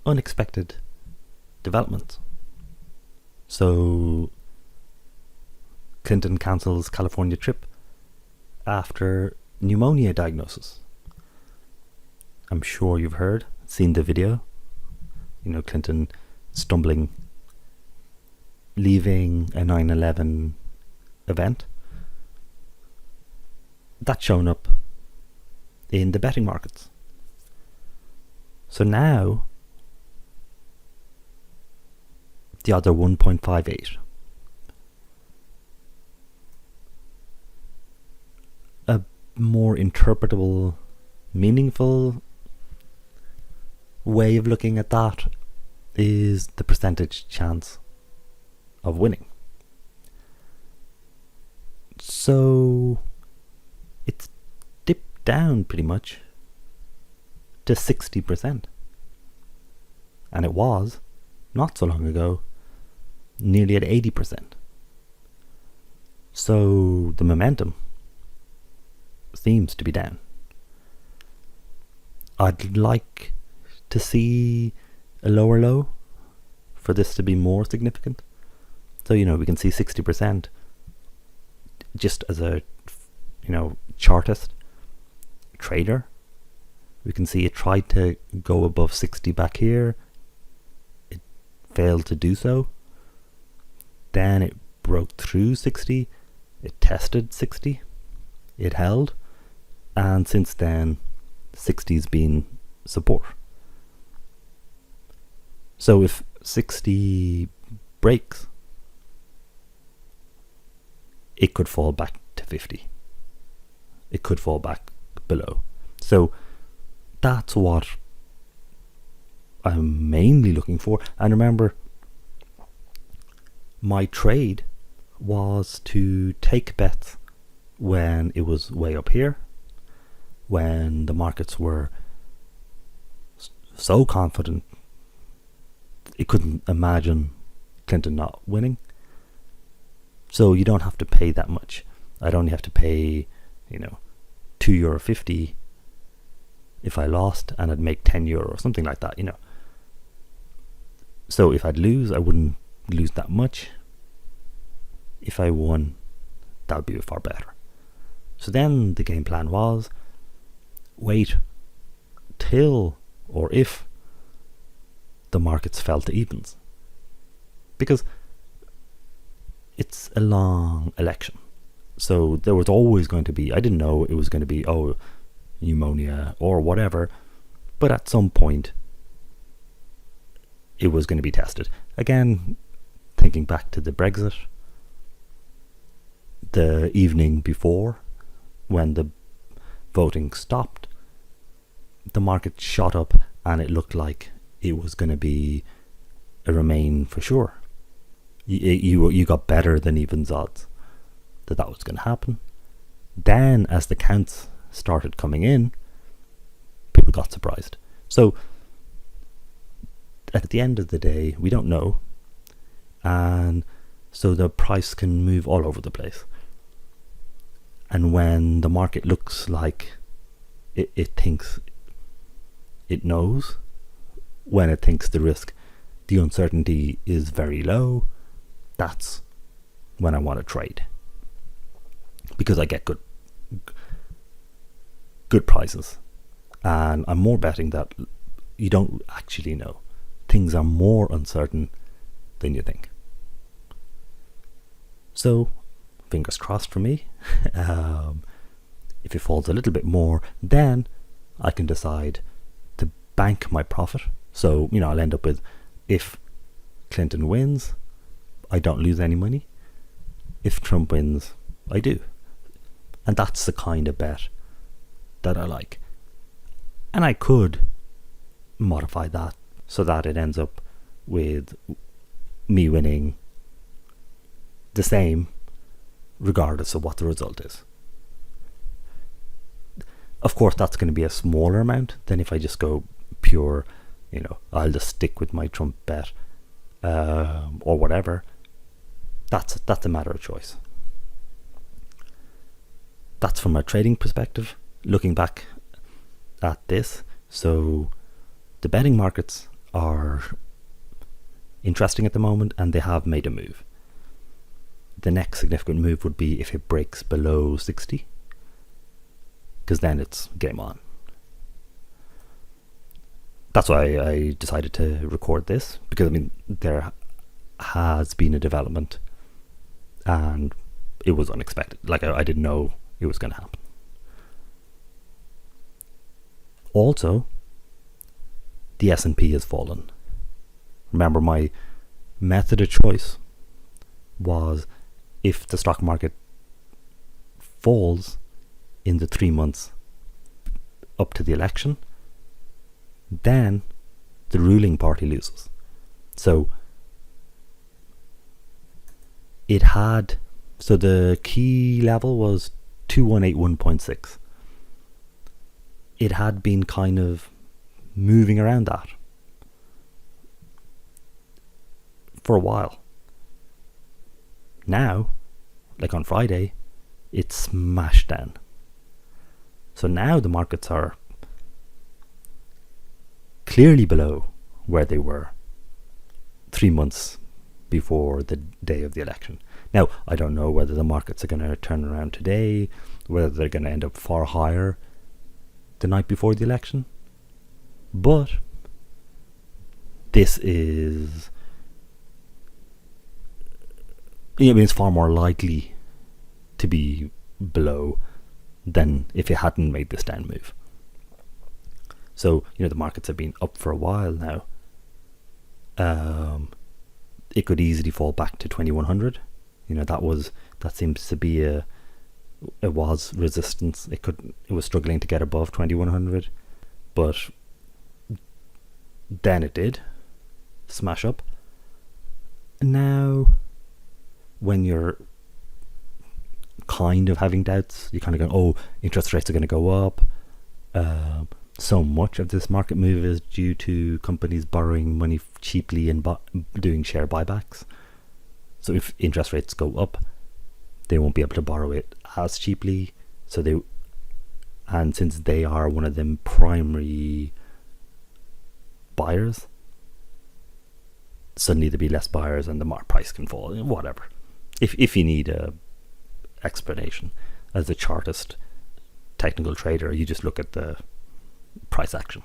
unexpected developments. So Clinton cancels California trip after pneumonia diagnosis. I'm sure you've seen the video. Clinton stumbling, leaving a 9/11 event. That's shown up in the betting markets. So now the odds are 1.58. A more interpretable, meaningful way of looking at that is the percentage chance of winning. So it's dipped down pretty much to 60%. And it was, not so long ago, nearly at 80%. So the momentum seems to be down. I'd like to see a lower low for this to be more significant. So, we can see 60% just as a, chartist, trader. We can see it tried to go above 60 back here. It failed to do so. Then it broke through 60. It tested 60. It held. And since then, 60's been support. So if 60 breaks, it could fall back to 50. It could fall back below. So that's what I'm mainly looking for. And remember, my trade was to take bets when it was way up here, when the markets were so confident it couldn't imagine Clinton not winning. So you don't have to pay that much. I'd only have to pay, €2.50 if I lost, and I'd make €10 or something like that, So if I'd lose, I wouldn't lose that much. If I won, that would be far better. So then the game plan was wait till or if the markets fell to evens, because it's a long election. So there was always going to be, I didn't know it was going to be pneumonia or whatever, but at some point it was going to be tested. Again, thinking back to the Brexit, the evening before when the voting stopped, the market shot up and it looked like it was going to be a Remain for sure. You got better than evens odds that was going to happen. Then as the counts started coming in, people got surprised. So at the end of the day, we don't know, and so the price can move all over the place. And when the market looks like it thinks it knows, when it thinks the uncertainty is very low, that's when I want to trade, because I get good prices, and I'm more betting that you don't actually know. Things are more uncertain than you think. So fingers crossed for me. If it falls a little bit more, then I can decide to bank my profit. So I'll end up with, if Clinton wins, I don't lose any money. If Trump wins, I do. And that's the kind of bet that I like. And I could modify that so that it ends up with me winning the same regardless of what the result is. Of course, that's going to be a smaller amount than if I just go pure, I'll just stick with my Trump bet or whatever. That's a matter of choice. That's from a trading perspective, looking back at this. So the betting markets are interesting at the moment, and they have made a move. The next significant move would be if it breaks below 60, because then it's game on. That's why I decided to record this, because I mean there has been a development and it was unexpected. Like I didn't know it was going to happen. Also, the S&P has fallen. Remember, my method of choice was if the stock market falls in the 3 months up to the election, then the ruling party loses. So the key level was 2181.6. It had been kind of moving around that for a while. Now, like on Friday, it smashed down. So now the markets are clearly below where they were 3 months before the day of the election. Now, I don't know whether the markets are going to turn around today, whether they're going to end up far higher the night before the election, but this is, I mean, it's far more likely to be below than if it hadn't made this down move. So, the markets have been up for a while now. It could easily fall back to 2100. That seems to be it was resistance. It was struggling to get above 2100, but then it did smash up. And now, when you're kind of having doubts, you kind of go, oh, interest rates are going to go up. So much of this market move is due to companies borrowing money cheaply and doing share buybacks. So if interest rates go up, they won't be able to borrow it as cheaply. And since they are one of them primary buyers, suddenly there'll be less buyers and the price can fall. Whatever. If you need a explanation as a chartist, technical trader, you just look at the price action.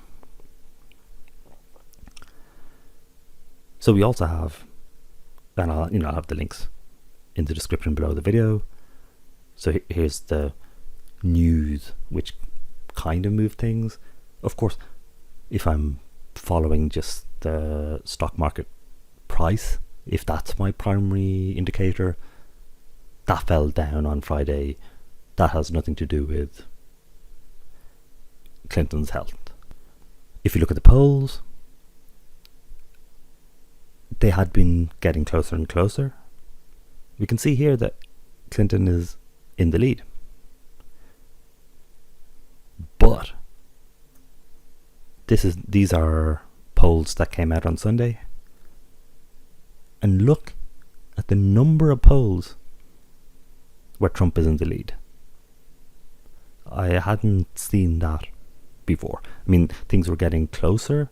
So we also have, and I'll have the links in the description below the video. So here's the news which kind of moved things. Of course, if I'm following just the stock market price, if that's my primary indicator, that fell down on Friday. That has nothing to do with Clinton's health. If you look at the polls, they had been getting closer and closer. We can see here that Clinton is in the lead. But these are polls that came out on Sunday. And look at the number of polls where Trump is in the lead. I hadn't seen that before. I mean, things were getting closer,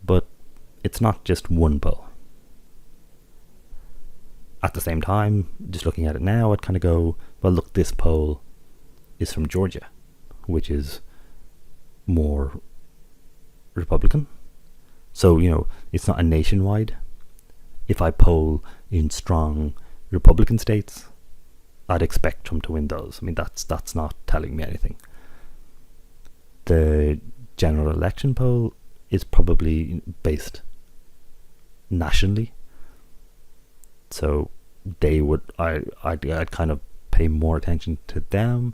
but it's not just one poll. At the same time, just looking at it now, I'd kind of go, well, look, this poll is from Georgia, which is more Republican. So, it's not a nationwide. If I poll in strong Republican states, I'd expect Trump to win those. I mean, that's not telling me anything. The general election poll is probably based nationally, so I'd kind of pay more attention to them.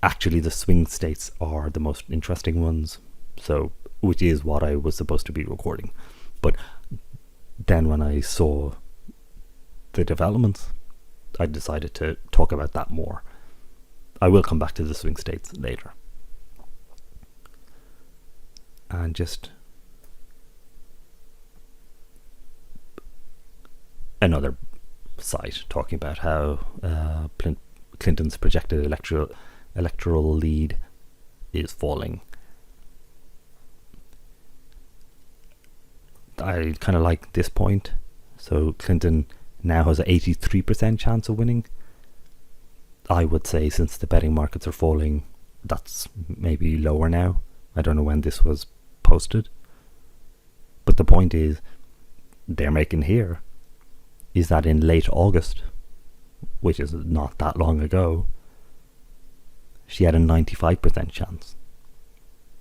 Actually, the swing states are the most interesting ones, so which is what I was supposed to be recording. But then when I saw the developments, I decided to talk about that more. I will come back to the swing states later. And just another site talking about how Clinton's projected electoral lead is falling. I kind of like this point. So Clinton now has an 83% chance of winning. I would say, since the betting markets are falling, that's maybe lower now. I don't know when this was posted. But the point is, they're making here is that in late August, which is not that long ago, she had a 95% chance.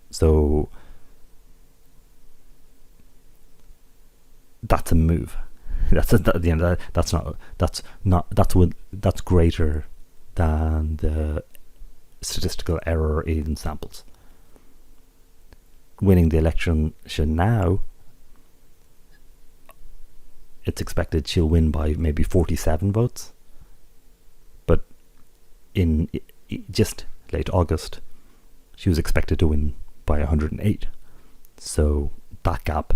So that's a move. That's greater than the statistical error in samples. Winning the election now, it's expected she'll win by maybe 47 votes. But in just late August, she was expected to win by 108. So that gap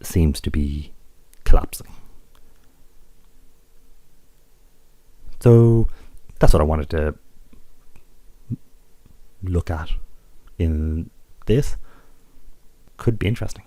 seems to be collapsing. So that's what I wanted to look at in this. Could be interesting.